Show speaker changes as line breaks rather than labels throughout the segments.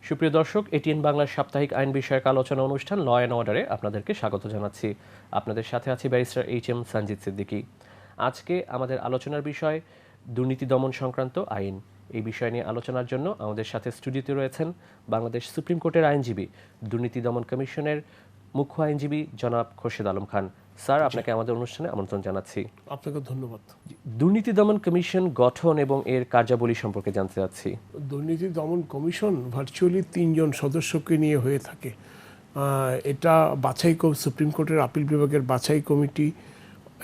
সুপ্রিয় দর্শক, এটিএন বাংলার সাপ্তাহিক আইন বিষয়ক আলোচনা অনুষ্ঠান ল অ্যান্ড অর্ডারে আপনাদেরকে স্বাগত জানাচ্ছি। আপনাদের সাথে আছি ব্যারিস্টার এইচ.এম. সঞ্জিত সিদ্দিকী। আজকে আমাদের আলোচনার বিষয় দুর্নীতি দমন সংক্রান্ত আইন। এই বিষয় নিয়ে আলোচনার জন্য আমাদের সাথে স্টুডিওতে রয়েছেন বাংলাদেশ সুপ্রিম কোর্টের আইনজীবী, দুর্নীতি দমন কমিশনের মুখ্য আইনজীবী জনাব খোরশেদ আলম খান। স্যার, আপনাকে আমাদের অনুষ্ঠানে আমন্ত্রণ জানাচ্ছি।
আপনাকে ধন্যবাদ।
দুর্নীতি দমন কমিশন গঠন এবং এর কার্যাবলী সম্পর্কে জানতে চাচ্ছি।
দুর্নীতি দমন কমিশন ভার্চুয়ালি 3 জন সদস্যকে নিয়ে হয়ে থাকে। এটা সুপ্রিম কোর্টের আপিল বিভাগের বাছাই কমিটি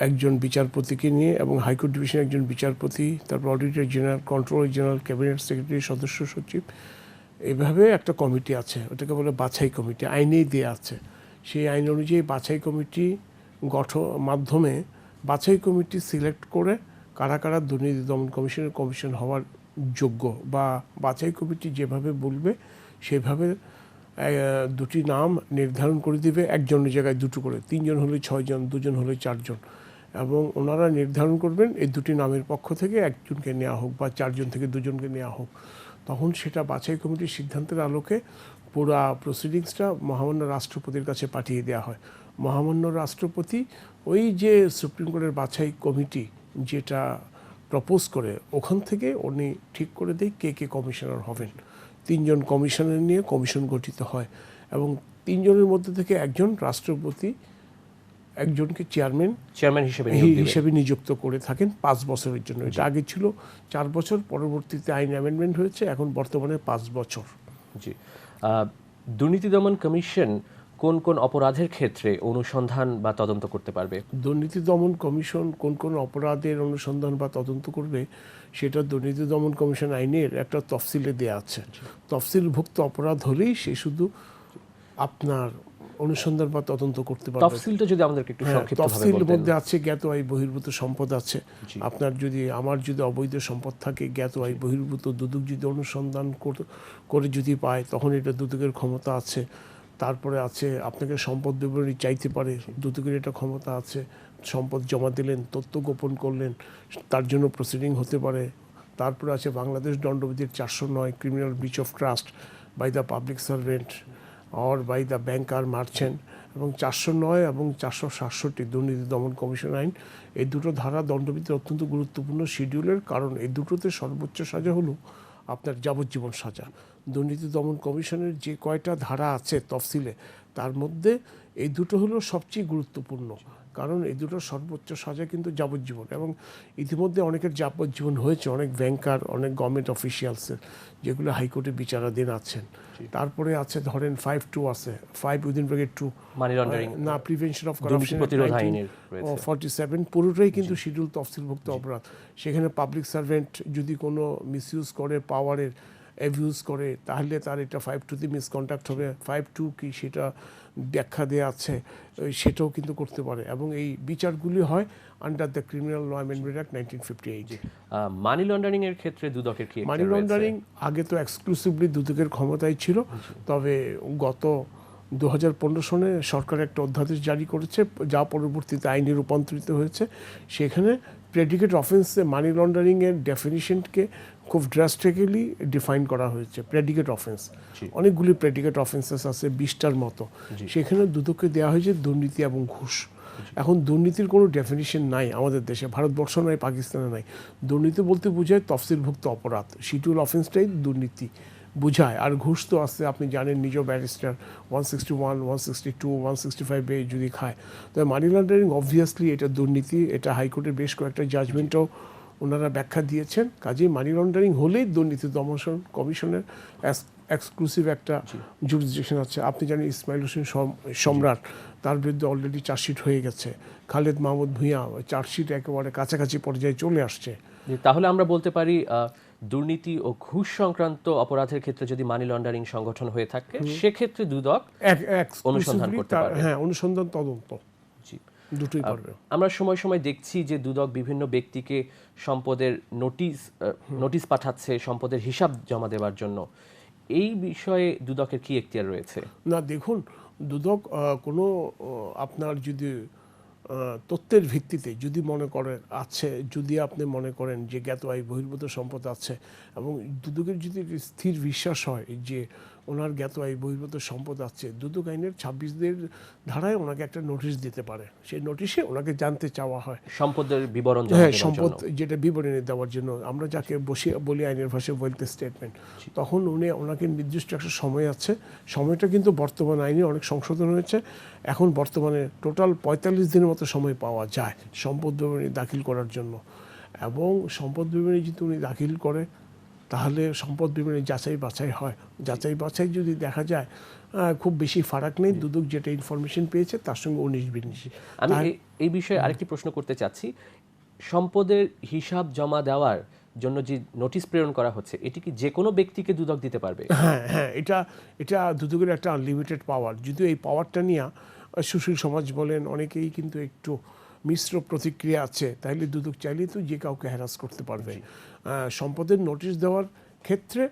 একজন বিচারপতিকে নিয়ে এবং হাইকোর্ট ডিভিশনের একজন বিচারপতি, তারপর auditor general, controller general, cabinet secretary, সদস্য সচিব, এইভাবে একটা কমিটি আছে। ওটাকে বলে বাছাই কমিটি, আইনেই দেওয়া আছে। সেই আইন অনুযায়ী বাছাই কমিটি মাধ্যমে বাছাই কমিটি সিলেক্ট করে কারা কারা দুর্নীতি দমন কমিশনের কমিশন হওয়ার যোগ্য, বা বাছাই কমিটি যেভাবে বলবে সেভাবে দুটি নাম নির্ধারণ করে দিবে। একজনের জায়গায় দুটো করে, 3 জন হলে 6 জন, 2 জন হলে 4 জন, এবং ওনারা নির্ধারণ করবেন এই দুটি নামের পক্ষ থেকে একজনকে নেওয়া হোক বা 4 জন থেকে 2 জনকে নেওয়া হোক। তখন সেটা বাছাই কমিটির সিদ্ধান্তের আলোকে পুরা প্রসিডিংসটা মহামান্য রাষ্ট্রপতির কাছে পাঠিয়ে দেওয়া হয়। মহামান্য রাষ্ট্রপতি ওই যে সুপ্রিম কোর্টের বাছাই কমিটি যেটা প্রপোজ করে, ওখান থেকে উনি ঠিক করে দেয় কে কে কমিশনার হবেন। 3 জন কমিশনার নিয়ে কমিশন গঠিত হয় এবং 3 জনের মধ্যে থেকে একজন রাষ্ট্রপতি একজনকে চেয়ারম্যান হিসেবে নিযুক্ত করে থাকেন 5 বছরের জন্য। এটা আগে ছিল 4 বছর, পরবর্তীতে আইন অ্যামেন্ডমেন্ট হয়েছে, এখন বর্তমানে 5 বছর।
জি, দুর্নীতি দমন কমিশন কোন কোন অপরাধের ক্ষেত্রে অনুসন্ধান বা তদন্ত করতে পারবে?
দুর্নীতি দমন কমিশন কোন কোন অপরাধের অনুসন্ধান বা তদন্ত করবে সেটা দুর্নীতি দমন কমিশন আইনের একটা তফসিলে দেয়া আছে। তফসিলভুক্ত অপরাধ হলেই সে শুধু আপনার অনুসন্ধান বা তদন্ত করতে পারবে।
তফসিলটা যদি আমাদেরকে একটু সংক্ষিপ্তভাবে বলতেন।
তফসিলের মধ্যে আছে জ্ঞাত আয় বহির্ভূত সম্পদ আছে। আমার যদি অবৈধ সম্পদ থাকে, জ্ঞাত আয় বহির্ভূত, দুদক যদি অনুসন্ধান করে যদি পায় তখন এটা দুদকের ক্ষমতা আছে। তারপরে আছে আপনাকে সম্পদ বিবরণী চাইতে পারে, দুদকের এটা ক্ষমতা আছে। সম্পদ জমা দিলেন, তথ্য গোপন করলেন, তার জন্য প্রসিডিং হতে পারে। তারপরে আছে বাংলাদেশ দণ্ডবিধির 409 criminal breach of trust by the public servant or by the banker merchant, এবং 409 এবং 467 দুর্নীতি দমন কমিশন আইন। এই দুটো ধারা দণ্ডবিধির অত্যন্ত গুরুত্বপূর্ণ শিডিউলের, কারণ এই দুটোতে সর্বোচ্চ সাজা হলো আপনার যাবজ্জীবন সাজা। দুর্নীতি দমন কমিশনের যে কয়টা ধারা আছে তফসিলে, তার মধ্যে এই দুটো হলো সবচেয়ে গুরুত্বপূর্ণ, কারণ এই দুটো সর্বোচ্চ সাজা কিন্তু যাবজ্জীবন। এবং ইতিমধ্যে অনেকের যাবজ্জীবন হয়েছে, অনেক ব্যাংকার, অনেক গভর্নমেন্ট অফিসিয়ালসের, যেগুলো হাইকোর্টে বিচারাধীন আছেন। তারপরে আছে ধরেন 5(2) আছে, 5 উইদিন ব্র্যাকেট 2
মানি লন্ডারিং
না, প্রিভেনশন অফ কারাপশন 47, পুরোটাই কিন্তু শিডিউল তফসিলভুক্ত অপরাধ। সেখানে পাবলিক সার্ভেন্ট যদি কোনো মিসইউজ করে, পাওয়ারের অ্যাবিউজ করে, তাহলে তার এটা 5(2)তে মিসকন্ডাক্ট হবে। 5(2) কি সেটা ব্যাখ্যা দেওয়া আছে, সেটাও কিন্তু করতে পারে। এবং এই বিচারগুলি হয় under the criminal law amendment act 1958।
Money laundering এর ক্ষেত্রে দুদকের কি?
মানি লন্ডারিং আগে তো এক্সক্লুসিভলি দুদকের ক্ষমতায় ছিল, তবে গত 2015 সনে সরকার একটা অধ্যাদেশ জারি করেছে, যা পরবর্তীতে আইনে রূপান্তরিত হয়েছে। সেখানে প্রেডিকেট অফেন্সে মানি লন্ডারিংয়ের ডেফিনিশনকে খুব ড্রাস্টিক্যালি ডিফাইন করা হয়েছে। প্রেডিকেট অফেন্স, অনেকগুলি প্রেডিকেট অফেন্সেস আছে, 20টার মতো। সেখানে দুদককে দেওয়া হয়েছে দুর্নীতি এবং ঘুষ। এখন দুর্নীতির কোনো ডেফিনিশন নাই আমাদের দেশে, ভারতবর্ষ নয়, পাকিস্তানে নাই। দুর্নীতি বলতে বোঝায় তফসিলভুক্ত অপরাধ, শিডিউল অফেন্সটাই দুর্নীতি বোঝায়। আর ঘুষ তো আছে, আপনি জানেন, নিজ ব্যারিস্টার 161, 162, 165 যদি খায়। তবে মানি লন্ডারিং অবভিয়াসলি এটা দুর্নীতি, এটা হাইকোর্টের বেশ কয়েকটা জাজমেন্টও ওনারা ব্যাখ্যা দিয়েছেন। কাজেই মানি লন্ডারিং হলেই দুর্নীতি দমন কমিশনের এক্সক্লুসিভ একটা জুরিসডিকশন আছে। আপনি জানেন ইসমাইল হোসেন সম্রাট, তার বিরুদ্ধে অলরেডি চার্জশিট হয়ে গেছে। খালেদ মাহমুদ ভূঁইয়া, চার্জশিট একেবারে কাছাকাছি পর্যায়ে চলে আসছে।
তাহলে আমরা বলতে পারি দুর্নীতি ও ঘুষ সংক্রান্ত অপরাধের ক্ষেত্রে যদি মানি লন্ডারিং সংগঠন হয়ে থাকে, সেক্ষেত্রে দুদক অনুসন্ধান করতে পারবে।
হ্যাঁ, অনুসন্ধান তদন্ত দুটোই পারবে।
আমরা সময় সময় দেখছি যে দুদক বিভিন্ন ব্যক্তিকে সম্পদের নোটিশ পাঠাচ্ছে সম্পদের হিসাব জমা দেওয়ার জন্য। এই বিষয়ে দুদকের কি এখতিয়ার রয়েছে?
না, দেখুন, দুদক কোনো আপনার যদি তথ্যের ভিত্তিতে যদি মনে করেন আছে, যদি আপনি মনে করেন যে জ্ঞাত আয় বহির্ভূত সম্পদ আছে, এবং দুদকের যদি স্থির বিশ্বাস হয় যে ওনার জ্ঞাত আয় বহির্ভূত সম্পদ আছে, দুদক আইনের 26 ধারায় ওনাকে একটা নোটিশ দিতে পারে। সেই নোটিশে ওনাকে জানতে চাওয়া হয়
সম্পদের বিবরণ জমা
হ্যাঁ
দেওয়ার
সম্পদ
জন্য।
যেটা বিবরণী দেওয়ার জন্য, আমরা যাকে বলি আইনের ভাষায় ওয়েলথ স্টেটমেন্ট। তখন ওনাকে নির্দিষ্ট একটা সময় আছে, সময়টা কিন্তু বর্তমান আইনে অনেক সংশোধন হয়েছে। এখন বর্তমানে টোটাল 45 দিনের মতো সময় পাওয়া যায় সম্পদ বিবরণী দাখিল করার জন্য। এবং সম্পদ বিবরণী যদি উনি দাখিল করে তাহলে সম্পদ বিবরণী যাচাই বাছাই হয়। যাচাই বাছাই যদি দেখা যায় খুব বেশি ফারাক নেই, দুদক যেটা ইনফরমেশন পেয়েছে তার সঙ্গে 19-20।
আমি এই বিষয়ে আরেকটি প্রশ্ন করতে চাচ্ছি, সম্পদের হিসাব জমা দেওয়ার জন্য যে নোটিশ প্রেরণ করা হচ্ছে, এটি কি যে কোনো ব্যক্তিকে দুদক দিতে পারবে?
হ্যাঁ হ্যাঁ, এটা দুদকের একটা আনলিমিটেড পাওয়ার। যদিও এই পাওয়ারটা নিয়ে সুশীল সমাজ বলেন অনেকেই কিন্তু একটু মিশ্র প্রতিক্রিয়া আছে। তাইলে দুদক চাইলেই তো যে কাউকে হ্যারাস করতে পারবে। সম্পদের নোটিশ দেওয়ার ক্ষেত্রে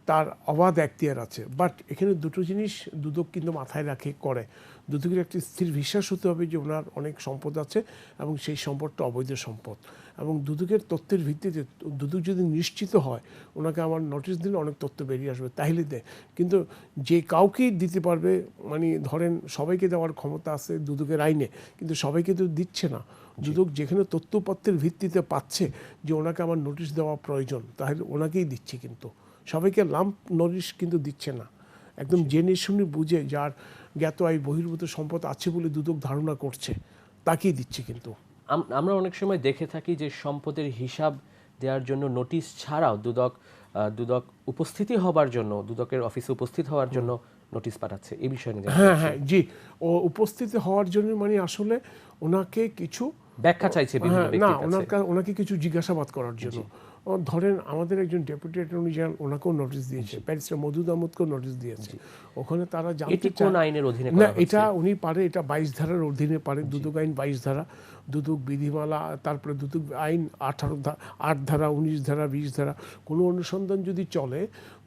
তার অবাধ এখতিয়ার আছে। বাট এখানে দুটো জিনিস দুদক কিন্তু মাথায় রাখে করে। দুদকের একটি স্থির বিশ্বাস হতে হবে যে ওনার অনেক সম্পদ আছে এবং সেই সম্পদটা অবৈধ সম্পদ। এবং দুদকের তথ্যের ভিত্তিতে দুদক যদি নিশ্চিত হয় ওনাকে আমার নোটিশ দিলে অনেক তথ্য বেরিয়ে আসবে তাহলে দেয়। কিন্তু যে কাউকেই দিতে পারবে, মানে ধরেন সবাইকে দেওয়ার ক্ষমতা আছে দুদকের আইনে, কিন্তু সবাইকে তো দিচ্ছে না। দুদক যেখানে তথ্যপত্রের ভিত্তিতে পাচ্ছে যে ওনাকে আমার নোটিশ দেওয়া প্রয়োজন, তাহলে ওনাকেই দিচ্ছে। কিন্তু সবাইকে লাম্প নোটিশ কিন্তু দিচ্ছে না। একদম জেনে শুনে বুঝে যার জ্ঞাত আয় বহির্ভূত সম্পদ আছে বলে দুদক ধারণা করছে তাকেই দিচ্ছে। কিন্তু
আমরা অনেক সময় দেখে থাকি যে সম্পদের হিসাব দেওয়ার জন্য নোটিশ ছাড়াও দুদক উপস্থিতি হবার জন্য, দুদকের অফিসে উপস্থিত হওয়ার জন্য নোটিশ পাঠাচ্ছে। এই বিষয়ে নিয়ে
হ্যাঁ হ্যাঁ জি, ও উপস্থিত হওয়ার জন্য মানে আসলে ওনাকে কিছু
ব্যাখ্যা চাইছে বিভিন্ন ব্যক্তির কাছে।
ওনাকে কিছু জিজ্ঞাসাবাদ করার জন্য। ধরেন আমাদের একজন ডেপুটি অ্যাটর্নি জেনারেল ওনাকেও নোটিশ দিয়েছে, ব্যারিস্টার মওদুদ আহমদকেও নোটিশ দিয়েছে। ওখানে তারা জানতে
এটি কোন আইনের অধীনে
না,
করা হচ্ছে?
এটা উনি পারে, এটা 22 ধারার অধীনে পারে। দুদক আইন 22 ধারা, দুদক বিধিমালা, তারপরে দুদক আইন 8 ধারা, 19 ধারা, 20 ধারা। কোনো অনুসন্ধান যদি চলে,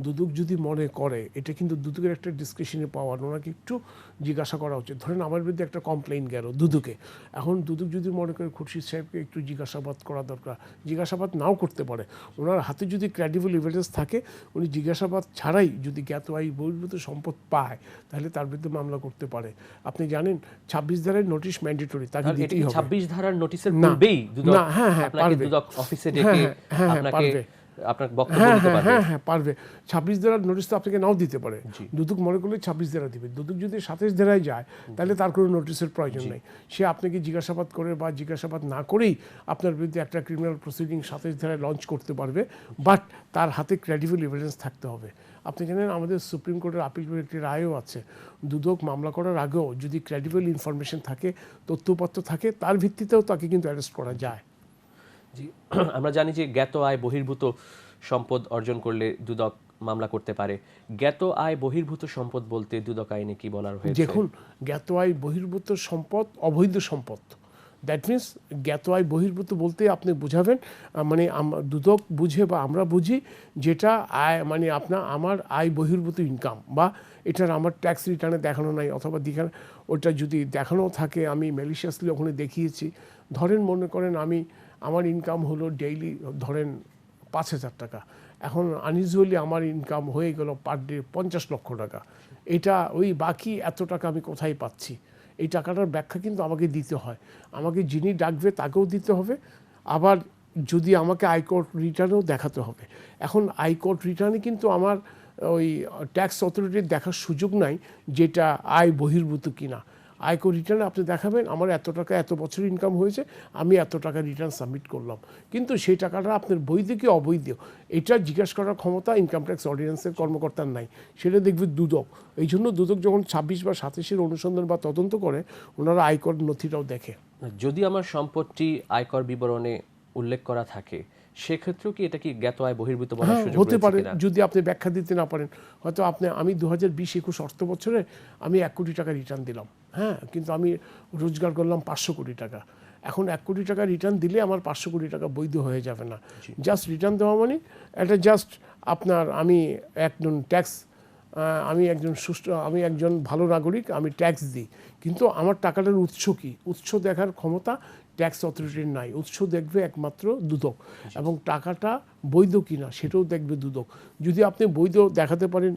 দুদক যদি মনে করে, এটা কিন্তু দুদকের একটা ডিসক্রিপশনে পাওয়ার, ওনাকে একটু জিজ্ঞাসা করা উচিত। ধরেন আমার বিরুদ্ধে একটা কমপ্লেইন গেল দুদকে, এখন দুদক যদি মনে করে খুরশিদ সাহেবকে একটু জিজ্ঞাসাবাদ করা দরকার, জিজ্ঞাসাবাদ নাও করতে পারে। ওনার হাতে যদি ক্রেডিবল এভিডেন্স থাকে, উনি জিজ্ঞাসাবাদ ছাড়াই যদি জ্ঞাত আয় বহির্ভূত সম্পদ পায় তাহলে তার বিরুদ্ধে মামলা করতে পারে। আপনি জানেন 26 ধারার নোটিশ ম্যান্ডেটরি, তাকে দিতেই হবে।
26 ধারার নোটিশের পূর্বেই দুদক আপনাকে দুদক অফিসে ডেকে আপনাকে আপনার বক্তব্য দিতে পারবে?
হ্যাঁ পারবে। 26 ধারার নোটিশ তো আপনাকে নাও দিতে পারে। দুদক মনে করলে 26 ধারা দিবে। দুদক যদি 27 ধারায় যায় তাহলে তার কোনো নোটিশের প্রয়োজন নেই। সে আপনাকে জিজ্ঞাসাবাদ করে বা জিজ্ঞাসাবাদ না করেই আপনার বিরুদ্ধে একটা ক্রিমিনাল প্রসিডিং 27 ধারায় লঞ্চ করতে পারবে। বাট তার হাতে ক্রেডিবল এভিডেন্স থাকতে হবে। আপনি জানেন আমাদের সুপ্রিম কোর্টের আপিল বিভাগের একটি রায়ও আছে, দুদক মামলা করার আগেও যদি ক্রেডিবল ইনফরমেশন থাকে, তথ্যপত্র থাকে, তার ভিত্তিতেও তাকে কিন্তু অ্যারেস্ট করা যায়।
জি, আমরা জানি যে জ্ঞাত আয় বহির্ভূত সম্পদ অর্জন করলে দুদক মামলা করতে পারে। জ্ঞাত আয় বহির্ভূত সম্পদ বলতে দুদক আইনে কি বলার হয়েছে?
দেখুন, জ্ঞাত আয় বহির্ভূত সম্পদ অবৈধ সম্পদ। দ্যাট মিনস জ্ঞাত আয় বহির্ভূত বলতে আপনি বুঝাবেন, মানে দুদক বুঝে বা আমরা বুঝি যেটা আয়, মানে আমার আয় বহির্ভূত ইনকাম, বা এটার আমার ট্যাক্স রিটার্নে দেখানো নাই, অথবা ওটা যদি দেখানো থাকে আমি ম্যালিশিয়াসলি ওখানে দেখিয়েছি। ধরেন মনে করেন আমার ইনকাম হলো ডেইলি ধরেন 5,000 টাকা, এখন আনইউজুয়ালি আমার ইনকাম হয়ে গেল পার ডে 50 লক্ষ টাকা। এটা ওই বাকি এত টাকা আমি কোথায় পাচ্ছি, এই টাকাটার ব্যাখ্যা কিন্তু আমাকে দিতে হয়। আমাকে যিনি ডাকবে তাকেও দিতে হবে, আবার যদি আমাকে আয়কর রিটার্নেও দেখাতে হবে। এখন আয়কর রিটার্নে কিন্তু আমার ওই ট্যাক্স অথরিটির দেখার সুযোগ নাই যেটা আয় বহির্ভূত কিনা। আয়কর রিটার্নে আপনি দেখাবেন আমার এত টাকা এত বছর ইনকাম হয়েছে, আমি এত টাকা রিটার্ন সাবমিট করলাম, কিন্তু সেই টাকাটা আপনার বৈধ কি অবৈধ এটা জিজ্ঞাসা করার ক্ষমতা ইনকাম ট্যাক্স অর্ডিন্যান্সের কর্মকর্তার নাই, সেটা দেখবে দুদক। এই জন্য দুদক যখন 26 বা 27-এর অনুসন্ধান বা তদন্ত করে, ওনারা আয়কর নথিটাও দেখে।
যদি আমার সম্পত্তি আয়কর বিবরণে উল্লেখ করা থাকে, সেক্ষেত্রেও কি এটা কি জ্ঞাত আয় বহির্ভূত বলার সুযোগ
হতে পারে,
রয়েছে কিনা?
যদি আপনি ব্যাখ্যা দিতে না পারেন। হয়তো আমি 2020-21 অর্থ বছরে আমি 1 কোটি টাকা রিটার্ন দিলাম, হ্যাঁ, কিন্তু আমি রোজগার করলাম 500 কোটি টাকা। এখন 1 কোটি টাকা রিটার্ন দিলে আমার 500 কোটি টাকা বৈধ হয়ে যাবে না। জাস্ট রিটার্ন দেওয়া মানে এটা জাস্ট আমি একজন ভালো নাগরিক, আমি ট্যাক্স দিই, কিন্তু আমার টাকাটার উৎস কি, উৎস দেখার ক্ষমতা ট্যাক্স অথরিটির নাই। উৎস দেখবে একমাত্র দুদক, এবং টাকাটা বৈধ কিনা সেটাও দেখবে দুদক। যদি আপনি বৈধ দেখাতে পারেন,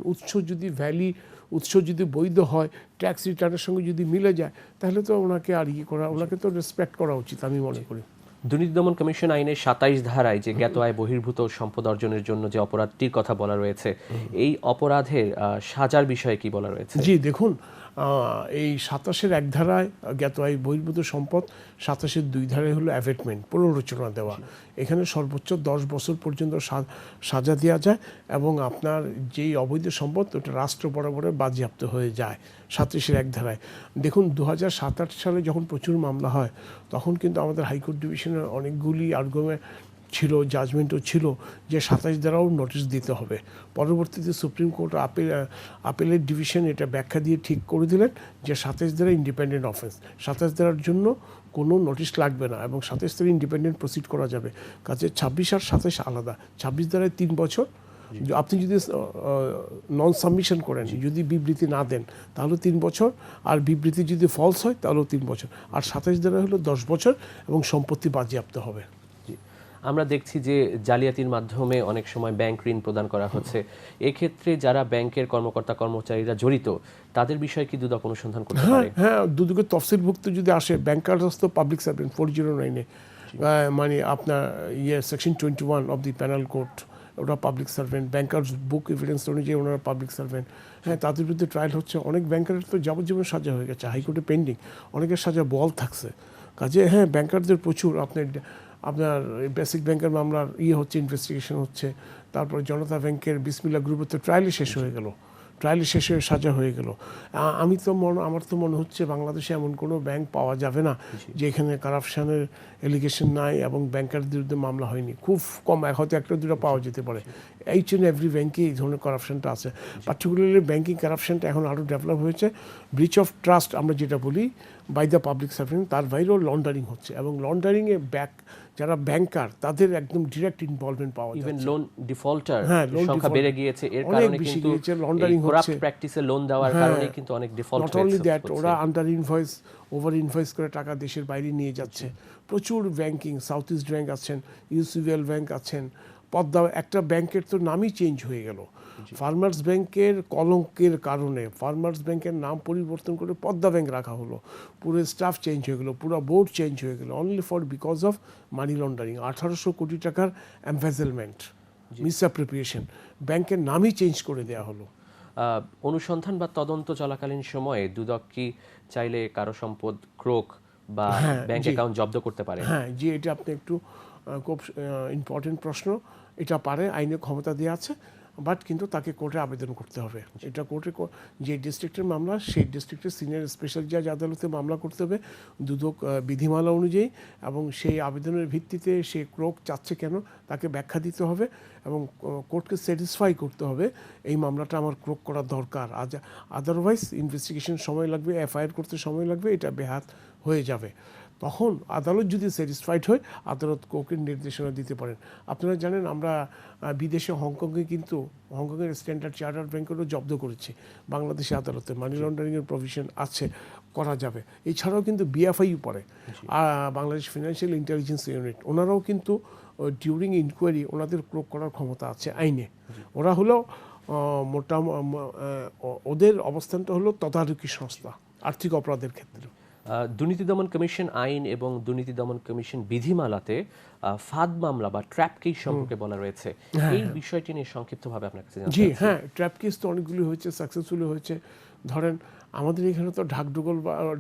উৎস যদি বৈধ হয়, ট্যাক্স রিটার্নের সঙ্গে যদি মিলে যায়, তাহলে তো ওনাকে আর ওনাকে তো রেসপেক্ট করা উচিত আমি মনে করি।
দুর্নীতি দমন কমিশন আইনের 27 ধারায় যে জ্ঞাত আয় বহির্ভূত সম্পদ অর্জনের জন্য যে অপরাধটির কথা বলা রয়েছে, এই অপরাধের সাজার বিষয়ে কি বলা রয়েছে?
জি দেখুন, এই 27-এর 1 ধারায় জ্ঞাত আয় বহির্ভূত সম্পদ, 27-এর 2 ধারায় হলো অ্যাভেটমেন্ট, পুনর্রচনা দেওয়া। এখানে সর্বোচ্চ 10 বছর পর্যন্ত সাজা দেওয়া যায়, এবং আপনার যেই অবৈধ সম্পদ ওটা রাষ্ট্র বরাবরে বাজেয়াপ্ত হয়ে যায় 37-এর 1 ধারায়। দেখুন 2007-8 সালে যখন প্রচুর মামলা হয়, তখন কিন্তু আমাদের হাইকোর্ট ডিভিশনের অনেকগুলি আর্গুমেন্ট ছিল, জাজমেন্টও ছিল যে 27 দ্বারাও নোটিশ দিতে হবে। পরবর্তীতে সুপ্রিম কোর্ট আপিলের ডিভিশন এটা ব্যাখ্যা দিয়ে ঠিক করে দিলেন যে 27 দ্বারা ইন্ডিপেন্ডেন্ট অফেন্স, 27 দ্বারার জন্য কোনো নোটিশ লাগবে না, এবং 27 দ্বারা ইন্ডিপেন্ডেন্ট প্রসিড করা যাবে। কাজে 26 আর 27 আলাদা। 26 দ্বারায় 3 বছর, আপনি যদি নন সাবমিশন করেন, যদি বিবৃতি না দেন, তাহলে 3 বছর, আর বিবৃতি যদি ফলস হয় তাহলেও 3 বছর, আর 27 দ্বারা হলো 10 বছর, এবং সম্পত্তি বাজেয়াপ্ত হবে।
আমরা দেখছি যে জালিয়াতির মাধ্যমে অনেক সময় ব্যাংক ঋণ প্রদান করা হচ্ছে। এক্ষেত্রে যারা ব্যাংকের কর্মকর্তা কর্মচারীরা জড়িত, তাদের বিষয়ে কি দুদক অনুসন্ধান করতে পারে?
হ্যাঁ, দুদকের তফসিলভুক্ত যদি আসে, ব্যাংকার্স তো পাবলিক সার্ভেন্ট 409-এ, মানে আপনার section 21 of the penal code, ওরা পাবলিক সার্ভেন্ট। ব্যাংকার্স বুক এভিডেন্স অনুযায়ী ওনারা পাবলিক সার্ভেন্ট। হ্যাঁ, তাদের বিরুদ্ধে ট্রায়াল হচ্ছে। অনেক ব্যাংকারের তো যাবজ্জীবন সাজা হয়ে গেছে, হাইকোর্টে পেন্ডিং, অনেকের সাজা বল থাকছে। কাজে হ্যাঁ, ব্যাংকারদের প্রচুর আপনার বেসিক ব্যাংকের মামলার হচ্ছে, ইনভেস্টিগেশন হচ্ছে। তারপর জনতা ব্যাংকের বিসমিল্লাহ গ্রুপের তো ট্রায়ালই শেষ হয়ে গেল, সাজা হয়ে গেল। আমার তো মনে হচ্ছে বাংলাদেশে এমন কোনো ব্যাংক পাওয়া যাবে না যে এখানে কারাপশানের এলিগেশন নাই এবং ব্যাংকারদের বিরুদ্ধে মামলা হয়নি। খুব কম, হয়তো একটা দুটো পাওয়া যেতে পারে। এইচ এন্ড এভরি ব্যাংকে এই ধরনের কারাপশানটা আছে। পার্টিকুলারলি ব্যাংকিং কারাপশানটা এখন আরও ডেভেলপ হয়েছে। ব্রিচ অফ ট্রাস্ট আমরা যেটা বলি বাই দ্য পাবলিক সার্ভেন্ট, তার বাইরেও লন্ডারিং হচ্ছে, এবং লন্ডারিংয়ে যারা ব্যাংকার তাদের একদম ডিরেক্ট ইনভলভমেন্ট পাওয়া যায়।
ইভেন লোন ডিফল্টার
লোন
সংখ্যা বেড়ে গিয়েছে, এর
অনেক
কারণে
বেশি
কিন্তু
গিয়েছে, লন্ডারিং
করাপ্ট
হচ্ছে।
প্র্যাকটিসে লোন দেওয়ার কারণে কিন্তু অনেক ডিফল্ট
নট অনলি দ্যাট, ওরা আন্ডার ইনভয়েস, ওভার ইনভয়েস করে টাকা দেশের বাইরে নিয়ে যাচ্ছে। প্রচুর ব্যাংকিং, সাউথ ইস্ট ব্যাংক আছেন, ইউসিবিএল ব্যাংক আছেন, পদ্মা, একটা ব্যাংকের তো নামই চেঞ্জ হয়ে গেল। ফার্মার্স ব্যাংকের কলঙ্কের কারণে ফার্মার্স ব্যাংকের নাম পরিবর্তন করে পদ্মা ব্যাংক রাখা হলো, পুরো স্টাফ চেঞ্জ হয়ে গেলো, পুরো বোর্ড চেঞ্জ হয়ে গেলো, only for because of money laundering. 1800 কোটি টাকার এমবেজেলমেন্ট, মিসঅ্যাপ্রোপ্রিয়েশন, ব্যাংকের নামই চেঞ্জ করে দেওয়া হলো।
অনুসন্ধান বা তদন্ত চলাকালীন সময়ে দুদক কি চাইলে কারো সম্পদ ক্রোক বা ব্যাংক অ্যাকাউন্ট জব্দ করতে পারে?
হ্যাঁ জি, এটা আপনি একটু খুব ইম্পর্টেন্ট প্রশ্ন। এটা পারে, আইনে ক্ষমতা দেওয়া আছে, বাট কিন্তু তাকে কোর্টে আবেদন করতে হবে। এটা কোর্টে, যে ডিস্ট্রিক্টের মামলা সেই ডিস্ট্রিক্টের সিনিয়র স্পেশাল জাজ আদালতে মামলা করতে হবে দুদক বিধিমালা অনুযায়ী, এবং সেই আবেদনের ভিত্তিতে সে ক্রোক চাচ্ছে কেন তাকে ব্যাখ্যা দিতে হবে, এবং কোর্টকে স্যাটিসফাই করতে হবে এই মামলাটা আমার ক্রোক করা দরকার। আদারওয়াইজ ইনভেস্টিগেশন সময় লাগবে, এফআইআর করতে সময় লাগবে, এটা বেহাত হয়ে যাবে। তখন আদালত যদি স্যাটিসফাইড হয়, আদালত কোর্টের নির্দেশনা দিতে পারেন। আপনারা জানেন আমরা বিদেশে হংকংয়ে কিন্তু হংকংয়ের স্ট্যান্ডার্ড চার্টার্ড ব্যাংকেরও জব্দ করেছি। বাংলাদেশে আদালতে মানি লন্ডারিংয়ের প্রভিশন আছে, করা যাবে। এছাড়াও কিন্তু বিএফআইও পড়ে, বাংলাদেশ ফিনান্সিয়াল ইন্টেলিজেন্স ইউনিট, ওনারাও কিন্তু ডিউরিং ইনকোয়ারি ওনাদের ক্রোক করার ক্ষমতা আছে আইনে। ওরা হলো ওদের অবস্থানটা হলো তদারকি সংস্থা আর্থিক অপরাধের ক্ষেত্রে।
দুর্নীতি দমন কমিশন আইন এবং দুর্নীতি দমন কমিশন বিধিমালাতে ফাঁদ মামলা বা ট্র্যাপ কেস সম্পর্কে বলা রয়েছে। এই বিষয়টি নিয়ে সংক্ষিপ্তভাবে আপনার কাছে জানতে
জি
চাচ্ছি।
হ্যাঁ, ট্র্যাপ কেস তো অনেকগুলি হয়েছে, সাকসেসফুলি হয়েছে। ধরেন আমাদের এখানে তো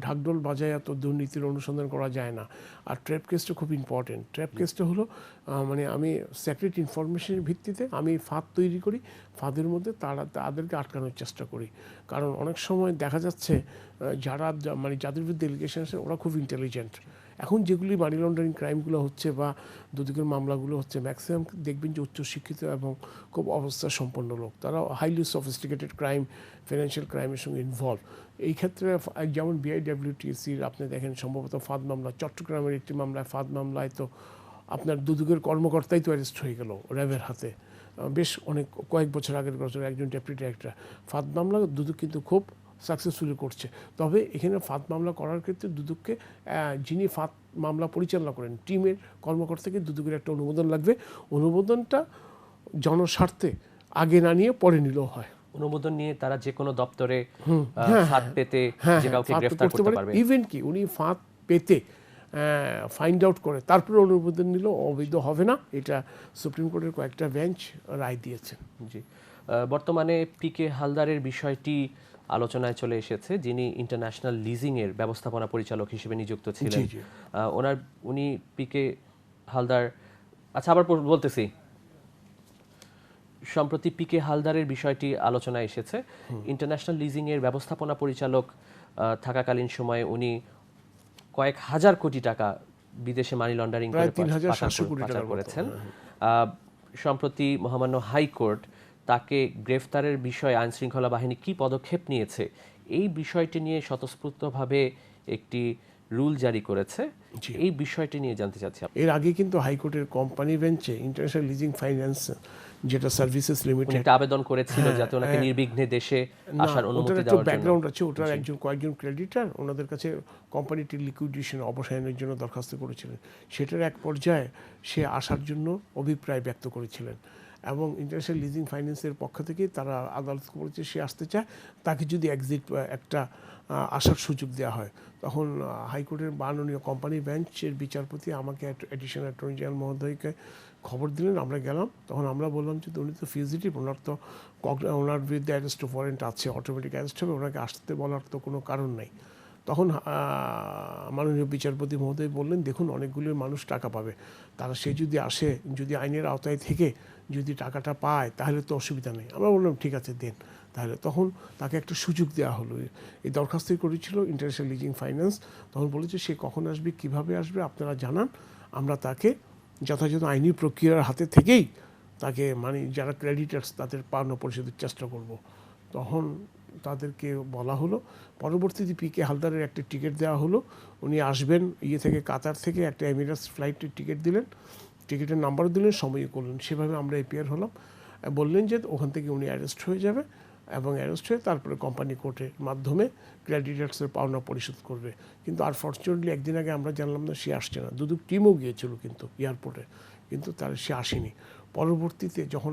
ঢাকঢোল বাজায় এত দুর্নীতির অনুসন্ধান করা যায় না, আর ট্র্যাপ কেসটা খুব ইম্পর্টেন্ট। ট্র্যাপ কেসটা হলো মানে আমি সিক্রেট ইনফরমেশনের ভিত্তিতে আমি ফাঁদ তৈরি করি, ফাঁদের মধ্যে তাদেরকে আটকানোর চেষ্টা করি। কারণ অনেক সময় দেখা যাচ্ছে মানে যাদের বিরুদ্ধে এলিগেশন আছে ওরা খুব ইন্টেলিজেন্ট। এখন যেগুলি মানি লন্ডারিং ক্রাইমগুলো হচ্ছে বা দুদকের মামলাগুলো হচ্ছে, ম্যাক্সিমাম দেখবেন যে উচ্চশিক্ষিত এবং খুব অবস্থা সম্পন্ন লোক, তারা হাইলি সফিস্টিকেটেড ক্রাইম, ফিনান্সিয়াল ক্রাইমের সঙ্গে ইনভলভ। এই ক্ষেত্রে যেমন বিআইডব্লিউটিসির আপনি দেখেন সম্ভবত ফাঁদ মামলা, চট্টগ্রামের একটি মামলায় ফাঁদ মামলায় তো আপনার দুদকের কর্মকর্তাই তো অ্যারেস্ট হয়ে গেল র্যাবের হাতে, বেশ কয়েক বছর আগের বছর একজন ডেপুটি ডিরেক্টর। ফাঁদ মামলা দুদক কিন্তু খুব সাকসেসফুলি করছে। তবে এখানে ফাঁদ মামলা করার ক্ষেত্রে দুদককে যিনি ফাঁদ মামলা পরিচালনা করেন টিমের কর্মকর্তাকে দুদকের একটা অনুমোদন লাগবে। অনুমোদনটা জনস্বার্থে আগে না নিয়ে পরে নিলেও হয়।
অনুমোদন নিয়ে তারা যে কোনো দপ্তরে ফাঁদ পেতে যে কাউকে
ফাঁদ
গ্রেফতার করতে পারবে।
ইভেন কি উনি ফাঁদ পেতে ফাইন্ড আউট করে তারপরে অনুমোদন নিলেও অবৈধ হবে না। এটা সুপ্রিম কোর্টের কয়েকটা বেঞ্চ রায় দিয়েছেন।
জি, বর্তমানে পিকে হালদারের বিষয়টি আলোচনায় চলে এসেছে, যিনি ইন্টারন্যাশনাল লিজিং এর ব্যবস্থাপনা পরিচালক হিসেবে নিযুক্ত ছিলেন। উনি পিকে হালদার, আচ্ছা আবার বলতেছি, সম্প্রতি পিকে হালদারের বিষয়টি আলোচনায় এসেছে। ইন্টারন্যাশনাল লিজিং এর ব্যবস্থাপনা পরিচালক থাকাকালীন সময়ে উনি কয়েক হাজার কোটি টাকা বিদেশে মানি লন্ডারিং করে পাচার করেছেন। সম্প্রতি মহামান্য হাইকোর্ট তাকে গ্রেফতারের বিষয়ে আইন শৃঙ্খলা বাহিনী কি পদক্ষেপ নিয়েছে এই বিষয়টি নিয়ে স্বতঃস্ফূর্তভাবে একটি রুল জারি করেছে। এই বিষয়টি নিয়ে জানতে চাচ্ছি।
এর আগে কিন্তু হাইকোর্টের কোম্পানি বেঞ্চে ইন্টারন্যাশনাল লিজিং ফাইন্যান্স যেটা সার্ভিসেস লিমিটেড
একটা আবেদন করেছিল যাতে ওনাকে নির্বিঘ্নে দেশে আসার অনুমতি দেওয়ার জন্য।
ব্যাকগ্রাউন্ড আছে, ওটার কয়েকজন ক্রেডিটর ওনাদের কাছে কোম্পানিটির লিকুইডেশন অবসানের জন্য দরখাস্ত করেছিলেন। সেটার এক পর্যায়ে সে আসার জন্য অভিপ্রায় ব্যক্ত করেছিলেন এবং ইন্টারন্যাশনাল লিজিং ফাইন্যান্সের পক্ষ থেকে তারা আদালতকে বলেছে সে আসতে চায়, তাকে যদি একটা আসার সুযোগ দেওয়া হয়। তখন হাইকোর্টের মাননীয় কোম্পানি বেঞ্চের বিচারপতি আমাকে অ্যাডিশনাল অ্যাটর্নি জেনারেল মহোদয়কে খবর দিলেন। আমরা গেলাম, তখন আমরা বললাম যে উনি তো ফিজিটিভ, ওনার বিরুদ্ধে অ্যারেস্ট ওয়ারেন্ট আছে, অটোমেটিক অ্যারেস্ট হবে, ওনাকে আসতে বলার তো কোনো কারণ নাই। তখন মাননীয় বিচারপতি মহোদয় বললেন, দেখুন অনেকগুলো মানুষ টাকা পাবে, তারা সে যদি আসে, যদি আইনের আওতায় থেকে যদি টাকাটা পায় তাহলে তো অসুবিধা নেই। আমরা বললাম ঠিক আছে দেন তাহলে। তখন তাকে একটা সুযোগ দেওয়া হলো। এই দরখাস্ত করেছিল ইন্টারন্যাশনাল লিজিং ফাইন্যান্স। তখন বলেছে সে কখন আসবে, কিভাবে আসবে আপনারা জানান, আমরা তাকে যথাযথ আইনি প্রক্রিয়ার হাতে থেকেই তাকে মানে যারা ক্রেডিটার্স তাদের পাওনা পরিশোধের চেষ্টা করব। তখন তাদেরকে বলা হলো। পরবর্তীতে পিকে হালদারের একটা টিকিট দেওয়া হলো, উনি আসবেন থেকে কাতার থেকে একটা এমিরেটস ফ্লাইটের টিকিট দিলেন, টিকিটের নাম্বারও দিলেন, সময়ও করলেন। সেভাবে আমরা এপিয়ার হলাম। বললেন যে ওখান থেকে উনি অ্যারেস্ট হয়ে যাবে এবং অ্যারেস্ট হয়ে তারপরে কোম্পানি কোর্টের মাধ্যমে ক্রেডিটার্সের পাওনা পরিশোধ করবে। কিন্তু আনফর্চুনেটলি একদিন আগে আমরা জানলাম না সে আসছে না। দুদক টিমও গিয়েছিল কিন্তু এয়ারপোর্টে, কিন্তু তার সে আসেনি। পরবর্তীতে যখন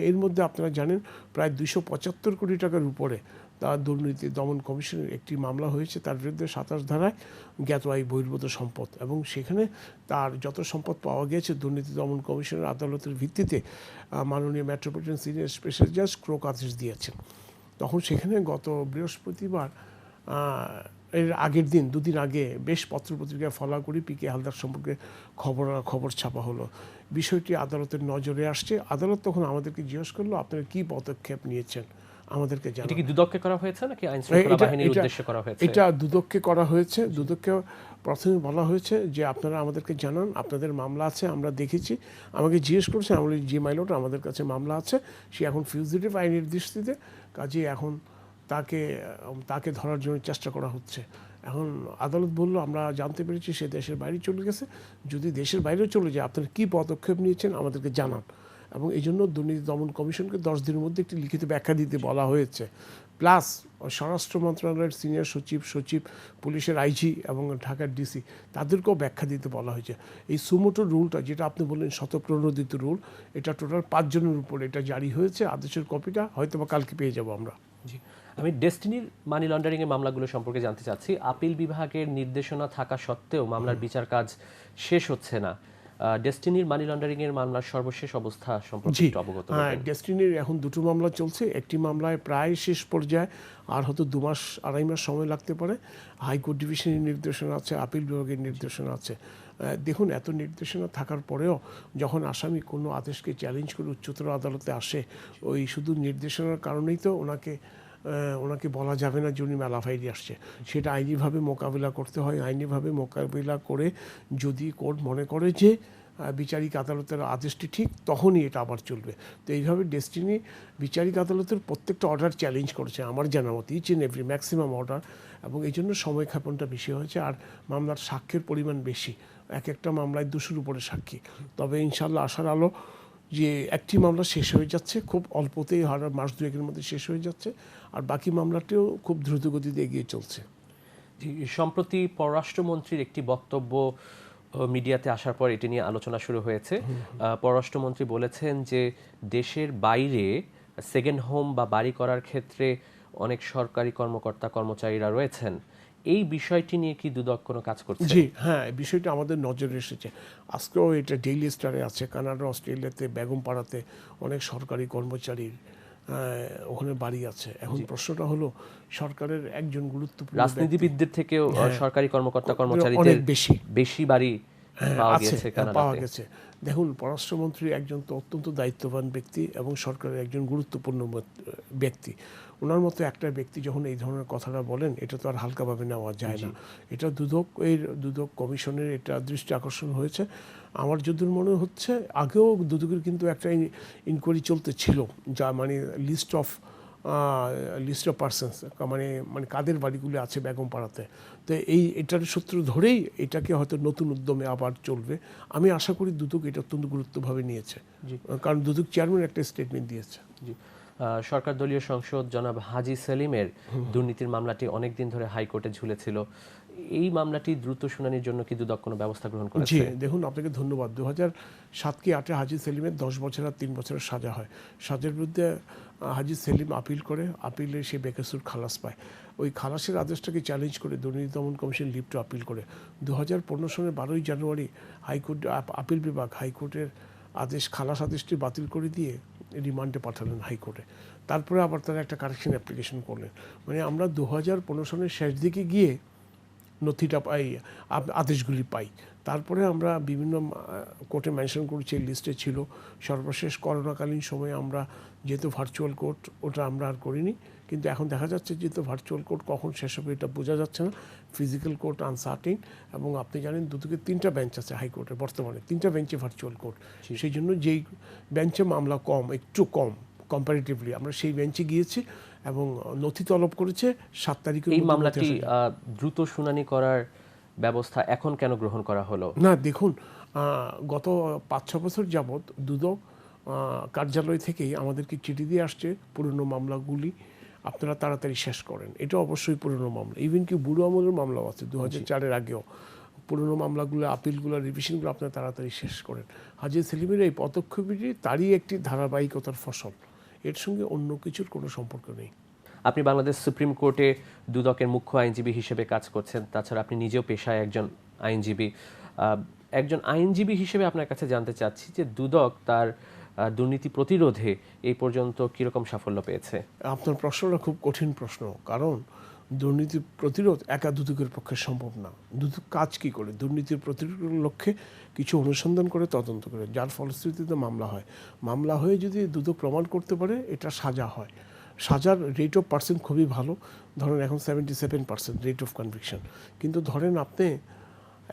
এর মধ্যে আপনারা জানেন প্রায় 275 কোটি টাকার উপরে তার দুর্নীতি দমন কমিশনের একটি মামলা হয়েছে, তার বিরুদ্ধে 27 ধারায় জ্ঞাত আয় বহির্ভূত সম্পদ, এবং সেখানে তার যত সম্পদ পাওয়া গিয়েছে দুর্নীতি দমন কমিশনের আদালতের ভিত্তিতে মাননীয় মেট্রোপলিটন সিনিয়র স্পেশাল জাজ ক্রোক আদেশ দিয়েছেন। তখন সেখানে গত বৃহস্পতিবার এর আগের দিন, দুদিন আগে বেশ পত্রপত্রিকায় ফলো করি পিকে হালদার সম্পর্কে খবর ছাপা হলো। বিষয়টি আদালতের নজরে আসছে। আদালত তখন আমাদেরকে জিজ্ঞেস করলো আপনারা কি পদক্ষেপ নিয়েছেন আমাদেরকে জানান।
এটা কি দুদককে করা হয়েছে নাকি আইন শৃঙ্খলা বাহিনীর উদ্দেশ্যে করা হয়েছে?
এটা দুদককে করা হয়েছে। দুদককে প্রথমে বলা হয়েছে যে আপনারা আমাদেরকে জানান আপনাদের মামলা আছে, আমরা দেখেছি। আমাকে জিজ্ঞেস করছে, আমি বলি জি মাই লর্ড আমাদের কাছে মামলা আছে, সে এখন ফিউজিটিভ আইনের দৃষ্টিতে, কাজে এখন তাকে ধরার জন্য চেষ্টা করা হচ্ছে। এখন আদালত বলল আমরা জানতে পেরেছি সে দেশের বাইরে চলে গেছে, যদি দেশের বাইরেও চলে যায় আপনারা কী পদক্ষেপ নিয়েছেন আমাদেরকে জানান। এবং এই জন্য দুর্নীতি দমন কমিশনকে 10 দিনের মধ্যে একটি লিখিত ব্যাখ্যা দিতে বলা হয়েছে। প্লাস স্বরাষ্ট্র মন্ত্রণালয়ের সিনিয়র সচিব, পুলিশের আইজি এবং ঢাকার ডিসি তাদেরকেও ব্যাখ্যা দিতে বলা হয়েছে। এই সুমোটো রুলটা যেটা আপনি বললেন শতপ্রণোদিত রুল, এটা টোটাল 5 জনের উপর এটা জারি হয়েছে। আদেশের কপিটা হয়তো বা কালকে পেয়ে যাব আমরা।
জি, আমি ডেস্টিনির মানি লন্ডারিং এর মামলাগুলো সম্পর্কে জানতে চাচ্ছি। আপিল বিভাগের নির্দেশনা থাকা সত্ত্বেও মামলার বিচার কাজ শেষ হচ্ছে না। ডেস্টিনির মানি লন্ডারিং এর মামলার সর্বশেষ অবস্থা সম্পর্কে একটু অবগত করবেন।
ডেস্টিনির এখন 2টো মামলা চলছে। একটি মামলায় প্রায় শেষ পর্যায়ে, আর হয়তো 2-2.5 মাস সময় লাগতে পারে। হাইকোর্ট ডিভিশনের নির্দেশনা আছে, আপিল বিভাগের নির্দেশনা আছে। দেখুন এত নির্দেশনা থাকার পরেও যখন আসামি কোনো আদেশকে চ্যালেঞ্জ করে উচ্চতর আদালতে আসে, ওই শুধু নির্দেশনার কারণেই তো ওনাকে বলা যাবে না যে উনি মেলাফাইরি আসছে। সেটা আইনিভাবে মোকাবিলা করতে হয়। আইনিভাবে মোকাবিলা করে যদি কোর্ট মনে করে যে বিচারিক আদালতের আদেশটি ঠিক, তখনই এটা আবার চলবে। তো এইভাবে ডেস্টিনি বিচারিক আদালতের প্রত্যেকটা অর্ডার চ্যালেঞ্জ করেছে আমার জানা মতে, each and every maximum order, এবং এই জন্য সময় ক্ষেপণটা বেশি হয়েছে। আর মামলার সাক্ষ্যের পরিমাণ বেশি, এক একটা মামলায় 200-র উপরে সাক্ষী। তবে ইনশাল্লাহ আশার আলো যে একটি মামলা শেষ হয়ে যাচ্ছে খুব অল্পতেই, মাস দুয়েকের মধ্যে শেষ হয়ে যাচ্ছে, আর বাকি মামলাটিও খুব দ্রুত গতিতে এগিয়ে চলছে।
সম্প্রতি পররাষ্ট্রমন্ত্রীর একটি বক্তব্য মিডিয়াতে আসার পর এটি নিয়ে আলোচনা শুরু হয়েছে। পররাষ্ট্রমন্ত্রী বলেছেন যে দেশের বাইরে সেকেন্ড হোম বা বাড়ি করার ক্ষেত্রে অনেক সরকারি কর্মকর্তা কর্মচারীরা রয়েছেন। এই বিষয়টি নিয়ে কি দুদক কোনো কাজ করছে?
জি হ্যাঁ, এই বিষয়টা আমাদের নজরে এসেছে। আজকেও এটা ডেইলি স্টারে আছে। কানাডা, অস্ট্রেলিয়াতে, বেগমপাড়াতে অনেক সরকারি কর্মচারীর ওখানে বাড়ি আছে। এখন প্রশ্নটা হলো, সরকারের একজন গুরুত্বপূর্ণ
রাজনীতিবিদদের থেকেও সরকারি কর্মকর্তা
অনেক
কর্মচারীদের
বেশি
বেশি বাড়ি পাওয়া
আছে,
গেছে
পাওয়া
কানাডাতে।
গেছে। দেখুন, পররাষ্ট্রমন্ত্রী একজন তো অত্যন্ত দায়িত্ববান ব্যক্তি এবং সরকারের একজন গুরুত্বপূর্ণ ব্যক্তি। ওনার মতো একটা ব্যক্তি যখন এই ধরনের কথাটা বলেন, এটা তো আর হালকাভাবে নেওয়া যায় না। এটা দুদক কমিশনের এটা দৃষ্টি আকর্ষণ হয়েছে। আমার যদ্দূর মনে হচ্ছে, আগেও দুদকের কিন্তু একটা ইনকোয়ারি চলতে ছিল, যা মানে লিস্ট অফ পার্সনস, মানে কাদের বাড়িগুলো আছে বেগমপাড়াতে। তো এটার সূত্র ধরেই এটাকে হয়তো নতুন উদ্যমে আবার চলবে। আমি আশা করি দুদক এটা অত্যন্ত গুরুত্বভাবে নিয়েছে, কারণ দুদক চেয়ারম্যান একটা স্টেটমেন্ট দিয়েছে।
জি। সরকার দলীয় সংসদ জনাব হাজী সেলিমের দুর্নীতির মামলাটি অনেকদিন ধরে হাইকোর্টে ঝুলেছিল। এই মামলাটি দ্রুত শুনানির জন্য কি দুদক কোনো ব্যবস্থা গ্রহণ
জি
করেছে?
দেখুন, আপনাকে ধন্যবাদ। 2007 কি 8 হাজী সেলিমের 10 বছর আর 3 বছরের সাজা হয়। সাজার বিরুদ্ধে হাজী সেলিম আপিল করে, আপিলে সে বেকসুর খালাস পায়। ওই খালাসের আদেশটাকে চ্যালেঞ্জ করে দুর্নীতি দমন কমিশন লিভ টু আপিল করে 2015 সালের 12ই জানুয়ারি হাইকোর্ট আপিল বিভাগ হাইকোর্টের খালাস আদেশটি বাতিল করে দিয়ে রিমান্ডে পাঠালেন হাইকোর্টে। তারপরে আবার তারা একটা কারেকশন অ্যাপ্লিকেশন করলেন। মানে আমরা 2015 সালের শেষ দিকে গিয়ে নথিটা পাই, আদেশগুলি পাই। তারপরে আমরা বিভিন্ন কোর্টে মেনশন করেছি, লিস্টে ছিল। সর্বশেষ করোনাকালীন সময়ে আমরা যেহেতু ভার্চুয়াল কোর্ট, ওটা আমরা আর করিনি। কিন্তু এখন দেখা যাচ্ছে যেহেতু ভার্চুয়াল কোর্ট কখন শেষ হবে এটা বোঝা যাচ্ছে না। Physical court uncertain. এবং আপনি জানেন দুদকে 3টা বেঞ্চ আছে হাইকোর্টে, বর্তমানে 3টা বেঞ্চে ভার্চুয়াল কোর্ট। সেই জন্য যেই বেঞ্চে মামলা একটু কম কম্পারেটিভলি, আমরা সেই বেঞ্চে গিয়েছি এবং নথি তলব করেছে 7 তারিখে।
এই মামলাটি দ্রুত শুনানি করার ব্যবস্থা এখন কেন গ্রহণ করা হলো?
না দেখুন, গত 5-6 বছর যাবৎ দুদক কার্যালয় থেকেই আমাদেরকে চিঠি দিয়ে আসছে, পুরনো মামলাগুলি আপনারা তাড়াতাড়ি শেষ করেন। এটা অবশ্যই পুরনো মামলা, ইভেন কি বুড়ো আমলের মামলাও আছে 2004-এর আগেও। পুরনো মামলাগুলো, আপিলগুলো, রিভিশনগুলো আপনারা তাড়াতাড়ি শেষ করেন। হাজী সেলিমের এই পদক্ষেপটি তারই একটি ধারাবাহিকতার ফসল, এর সঙ্গে অন্য কিছুর কোনো সম্পর্ক নেই।
আপনি বাংলাদেশ সুপ্রিম কোর্টে দুদকের মুখ্য আইনজীবী হিসেবে কাজ করছেন, তাছাড়া আপনি নিজেও পেশায় একজন আইনজীবী। একজন আইনজীবী হিসেবে আপনার কাছে জানতে চাচ্ছি যে দুদক তার দুর্নীতি প্রতিরোধে এই পর্যন্ত কীরকম সাফল্য পেয়েছে?
আপনার প্রশ্নটা খুব কঠিন প্রশ্ন, কারণ দুর্নীতি প্রতিরোধ একা দুদকের পক্ষে সম্ভব না। দুদক কাজ কী করে? দুর্নীতির প্রতিরোধের লক্ষ্যে কিছু অনুসন্ধান করে, তদন্ত করে, যার ফলশ্রুতিতে মামলা হয়। মামলা হয়ে যদি দুদক প্রমাণ করতে পারে, এটা সাজা হয়। সাজার রেট অফ পার্সেন্ট খুবই ভালো, ধরেন এখন 77% রেট অফ কনভিকশন। কিন্তু ধরেন আপনি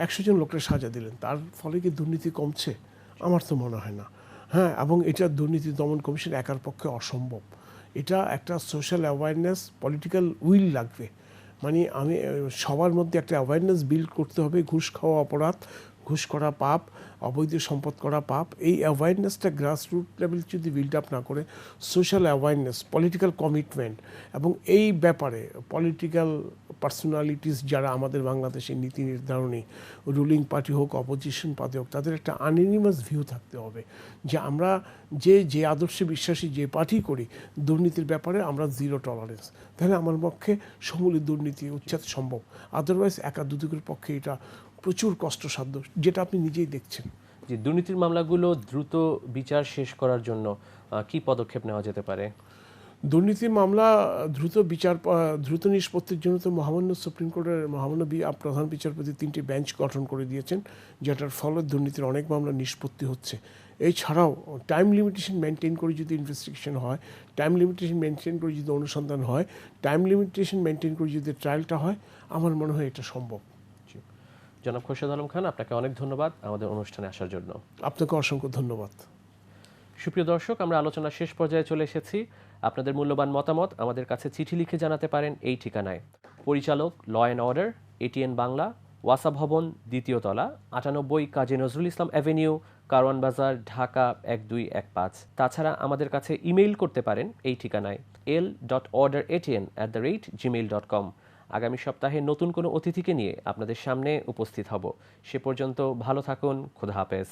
100 জন লোকের সাজা দিলেন, তার ফলে কি দুর্নীতি কমছে? আমার তো মনে হয় না। হ্যাঁ, এবং এটা দুর্নীতি দমন কমিশন একার পক্ষে অসম্ভব। এটা একটা সোশ্যাল অ্যাওয়ারনেস, পলিটিক্যাল উইল লাগবে। মানে সবার মধ্যে একটা অ্যাওয়ারনেস বিল্ড করতে হবে। ঘুষ খাওয়া অপরাধ, ঘুষ করা পাপ, অবৈধ সম্পদ করা পাপ। এই অ্যাওয়ারনেসটা গ্রাসরুট লেভেল যদি বিল্ড আপ না করে, সোশ্যাল অ্যাওয়ারনেস, পলিটিক্যাল কমিটমেন্ট, এবং এই ব্যাপারে পলিটিক্যাল পার্সোনালিটিস যারা আমাদের বাংলাদেশের নীতি নির্ধারণী, রুলিং পার্টি হোক, অপোজিশন পার্টি হোক, তাদের একটা আনএনিমাস ভিউ থাকতে হবে যে আমরা যে আদর্শে বিশ্বাসী, যে পার্টি করি, দুর্নীতির ব্যাপারে আমরা জিরো টলারেন্স। তাহলে আমার পক্ষে সমূলে দুর্নীতি উচ্ছেদ সম্ভব। আদারওয়াইজ একা দুদকের পক্ষে এটা প্রচুর কষ্টসাধ্য, যেটা আপনি নিজেই দেখছেন।
যে দুর্নীতির মামলাগুলো দ্রুত বিচার শেষ করার জন্য কি পদক্ষেপ নেওয়া যেতে পারে?
দুর্নীতির মামলা দ্রুত নিষ্পত্তির জন্য তো মহামান্য সুপ্রিম কোর্টের মহামান্য প্রধান বিচারপতি 3টি বেঞ্চ গঠন করে দিয়েছেন, যেটার ফলে দুর্নীতির অনেক মামলা নিষ্পত্তি হচ্ছে। এছাড়াও টাইম লিমিটেশন মেনটেন করে যদি ইনভেস্টিগেশন হয়, টাইম লিমিটেশন মেনটেন করে যদি অনুসন্ধান হয়, টাইম লিমিটেশন মেনটেন করে যদি ট্রায়ালটা হয়, আমার মনে হয় এটা সম্ভব।
জনাব খোরশেদ আলম খান, আপনাকে অনেক ধন্যবাদ আমাদের অনুষ্ঠানে আসার জন্য।
আপনাকে অসংখ্য ধন্যবাদ।
সুপ্রিয় দর্শক, আমরা আলোচনার শেষ পর্যায়ে চলে এসেছি। আপনাদের মূল্যবান মতামত আমাদের কাছে চিঠি লিখে জানাতে পারেন এই ঠিকানায়: পরিচালক, law and order, ATN Bangla, ওয়াসা ভবন, 2য় তলা, 98 কাজী নজরুল ইসলাম অ্যাভিনিউ, কারওয়ান বাজার, ঢাকা ১২১৫। তাছাড়া আমাদের কাছে ইমেইল করতে পারেন এই ঠিকানায় l.orderatn@gmail.com। আগামী সপ্তাহে নতুন কোনো অতিথিকে নিয়ে আপনাদের সামনে উপস্থিত হব। সে পর্যন্ত ভালো থাকুন। খোদা হাফেজ।